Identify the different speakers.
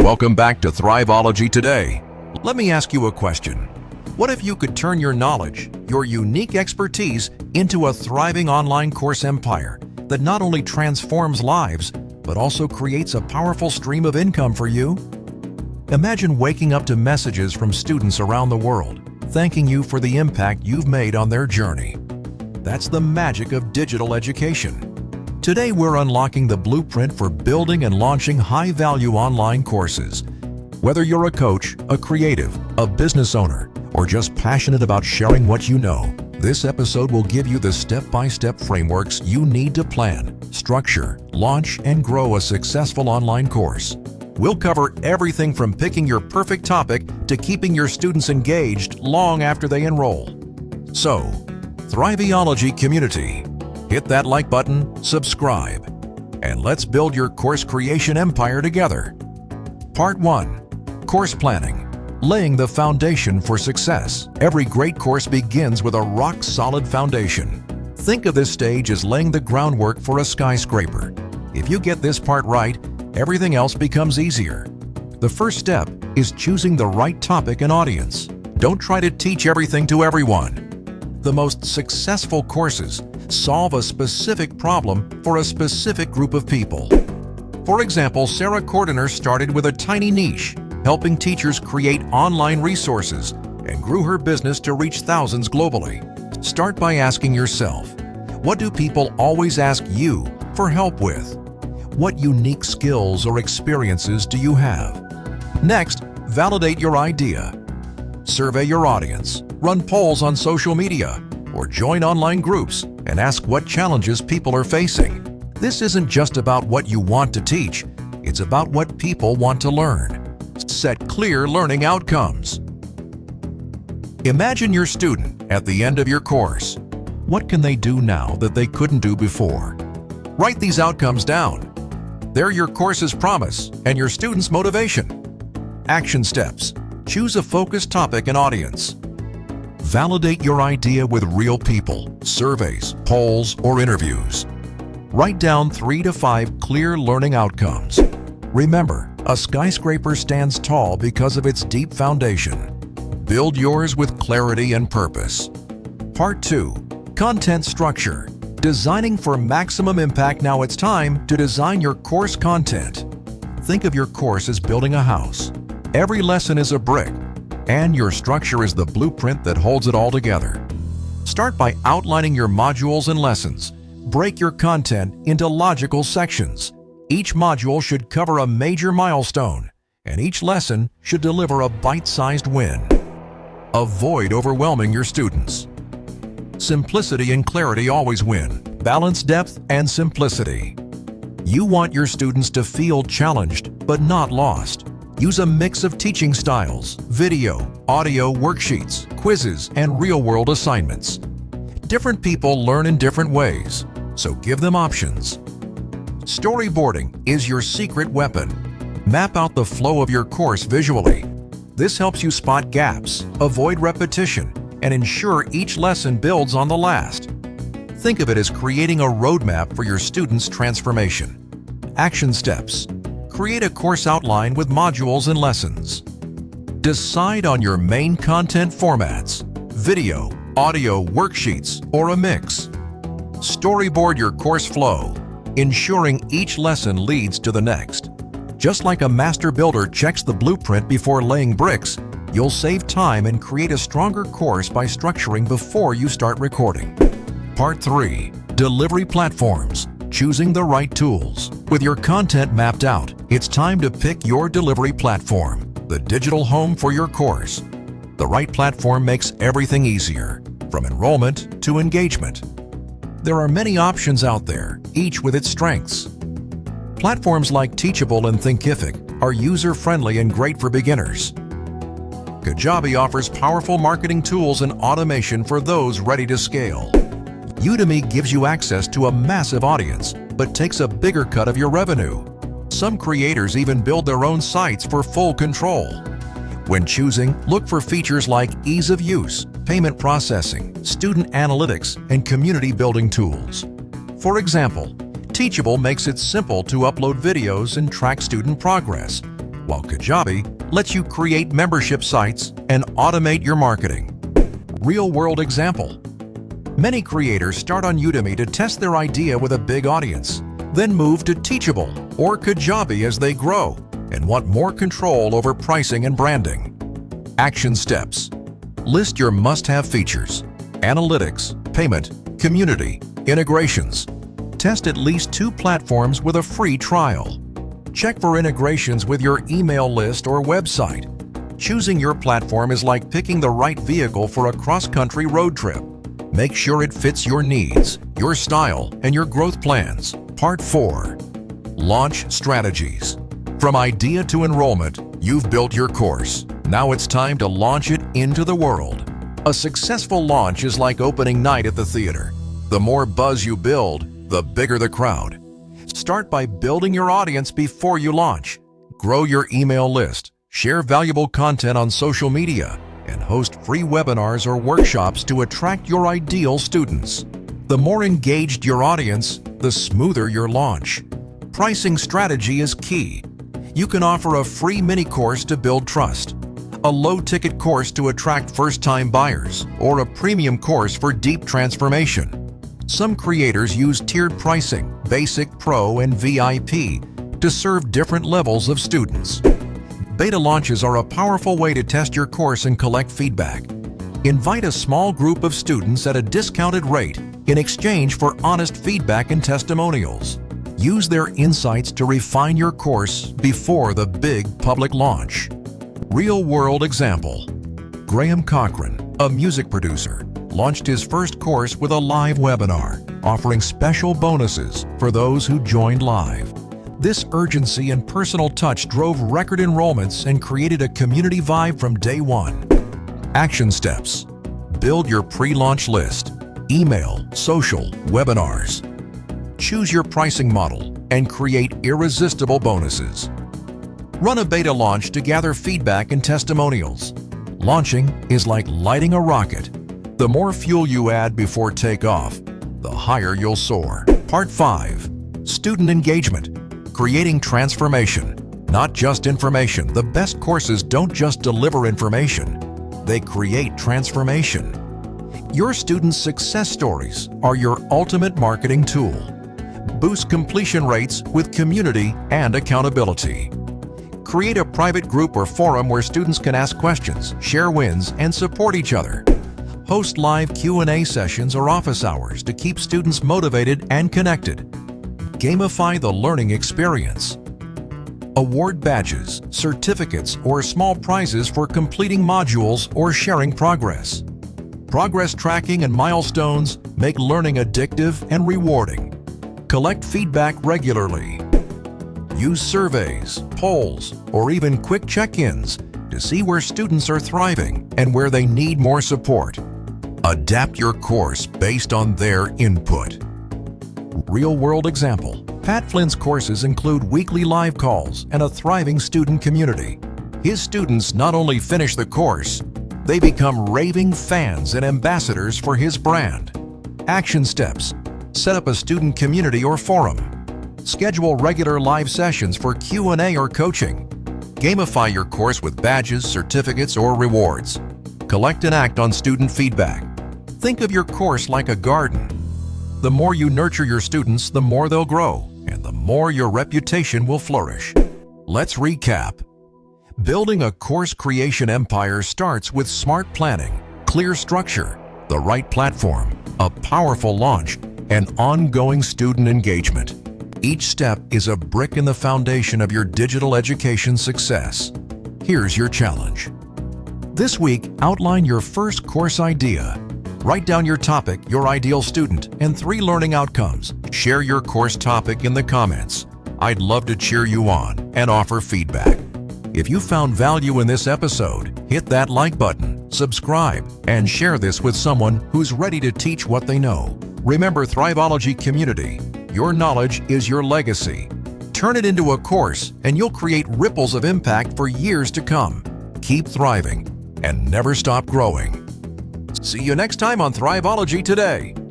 Speaker 1: Welcome back to Thriveology Today. Let me ask you a question. What if you could turn your knowledge, your unique expertise, into a thriving online course empire that not only transforms lives, but also creates a powerful stream of income for you? Imagine waking up to messages from students around the world, thanking you for the impact you've made on their journey. That's the magic of digital education. Today we're unlocking the blueprint for building and launching high-value online courses. Whether you're a coach, a creative, a business owner, or just passionate about sharing what you know, this episode will give you the step-by-step frameworks you need to plan, structure, launch, and grow a successful online course. We'll cover everything from picking your perfect topic to keeping your students engaged long after they enroll. So, Thriveology community, hit that like button, subscribe, and let's build your course creation empire together. Part 1. Course Planning. Laying the foundation for success. Every great course begins with a rock-solid foundation. Think of this stage as laying the groundwork for a skyscraper. If you get this part right, everything else becomes easier. The first step is choosing the right topic and audience. Don't try to teach everything to everyone. The most successful courses solve a specific problem for a specific group of people. For example, Sarah Cordiner started with a tiny niche, helping teachers create online resources, and grew her business to reach thousands globally. Start by asking yourself, what do people always ask you for help with? What unique skills or experiences do you have? Next, validate your idea. Survey your audience, run polls on social media, or join online groups and ask what challenges people are facing. This isn't just about what you want to teach, it's about what people want to learn. Set clear learning outcomes. Imagine your student at the end of your course. What can they do now that they couldn't do before? Write these outcomes down. They're your course's promise and your student's motivation. Action steps. Choose a focused topic and audience. Validate your idea with real people, surveys, polls, or interviews. Write down 3 to 5 clear learning outcomes. Remember, a skyscraper stands tall because of its deep foundation. Build yours with clarity and purpose. Part 2. Content structure. Designing for maximum impact. Now it's time to design your course content. Think of your course as building a house. Every lesson is a brick, and your structure is the blueprint that holds it all together. Start by outlining your modules and lessons. Break your content into logical sections. Each module should cover a major milestone, and each lesson should deliver a bite-sized win. Avoid overwhelming your students. Simplicity and clarity always win. Balance depth and simplicity. You want your students to feel challenged but not lost. Use a mix of teaching styles, video, audio worksheets, quizzes, and real-world assignments. Different people learn in different ways, so give them options. Storyboarding is your secret weapon. Map out the flow of your course visually. This helps you spot gaps, avoid repetition, and ensure each lesson builds on the last. Think of it as creating a roadmap for your students' transformation. Action steps. Create a course outline with modules and lessons. Decide on your main content formats: video, audio, worksheets, or a mix. Storyboard your course flow, ensuring each lesson leads to the next. Just like a master builder checks the blueprint before laying bricks, you'll save time and create a stronger course by structuring before you start recording. Part 3. Delivery platforms. Choosing the right tools. With your content mapped out, it's time to pick your delivery platform, the digital home for your course. The right platform makes everything easier, from enrollment to engagement. There are many options out there, each with its strengths. Platforms like Teachable and Thinkific are user-friendly and great for beginners. Kajabi offers powerful marketing tools and automation for those ready to scale. Udemy gives you access to a massive audience, but takes a bigger cut of your revenue. Some creators even build their own sites for full control. When choosing, look for features like ease of use, payment processing, student analytics, and community building tools. For example, Teachable makes it simple to upload videos and track student progress, while Kajabi lets you create membership sites and automate your marketing. Real-world example. Many creators start on Udemy to test their idea with a big audience, then move to Teachable or Kajabi as they grow and want more control over pricing and branding. Action steps. List your must-have features: analytics, payment, community, integrations. Test at least 2 platforms with a free trial. Check for integrations with your email list or website. Choosing your platform is like picking the right vehicle for a cross-country road trip. Make sure it fits your needs, your style, and your growth plans. Part 4. Launch strategies. From idea to enrollment, you've built your course. Now it's time to launch it into the world. A successful launch is like opening night at the theater. The more buzz you build, the bigger the crowd. Start by building your audience before you launch. Grow your email list, share valuable content on social media, and host free webinars or workshops to attract your ideal students. The more engaged your audience, the smoother your launch. Pricing strategy is key. You can offer a free mini course to build trust, a low-ticket course to attract first-time buyers, or a premium course for deep transformation. Some creators use tiered pricing, Basic, Pro, and VIP, to serve different levels of students. Beta launches are a powerful way to test your course and collect feedback. Invite a small group of students at a discounted rate in exchange for honest feedback and testimonials. Use their insights to refine your course before the big public launch. Real-world example. Graham Cochran, a music producer, launched his first course with a live webinar, offering special bonuses for those who joined live. This urgency and personal touch drove record enrollments and created a community vibe from day one. Action steps. Build your pre-launch list: email, social, webinars. Choose your pricing model and create irresistible bonuses. Run a beta launch to gather feedback and testimonials. Launching is like lighting a rocket. The more fuel you add before takeoff, the higher you'll soar. Part 5. Student engagement. Creating transformation, not just information. The best courses don't just deliver information, they create transformation. Your students' success stories are your ultimate marketing tool. Boost completion rates with community and accountability. Create a private group or forum where students can ask questions, share wins, and support each other. Host live Q&A sessions or office hours to keep students motivated and connected. Gamify the learning experience. Award badges, certificates, or small prizes for completing modules or sharing progress. Progress tracking and milestones make learning addictive and rewarding. Collect feedback regularly. Use surveys, polls, or even quick check-ins to see where students are thriving and where they need more support. Adapt your course based on their input. Real-world example. Pat Flynn's courses include weekly live calls and a thriving student community. His students not only finish the course, they become raving fans and ambassadors for his brand. Action steps. Set up a student community or forum. Schedule regular live sessions for Q&A or coaching. Gamify your course with badges, certificates, or rewards. Collect and act on student feedback. Think of your course like a garden. The more you nurture your students, the more they'll grow, and the more your reputation will flourish. Let's recap. Building a course creation empire starts with smart planning, clear structure, the right platform, a powerful launch, and ongoing student engagement. Each step is a brick in the foundation of your digital education success. Here's your challenge. This week, outline your first course idea. Write down your topic, your ideal student, and 3 learning outcomes. Share your course topic in the comments. I'd love to cheer you on and offer feedback. If you found value in this episode, hit that like button, subscribe, and share this with someone who's ready to teach what they know. Remember, Thriveology community, your knowledge is your legacy. Turn it into a course and you'll create ripples of impact for years to come. Keep thriving and never stop growing. See you next time on Thriveology Today.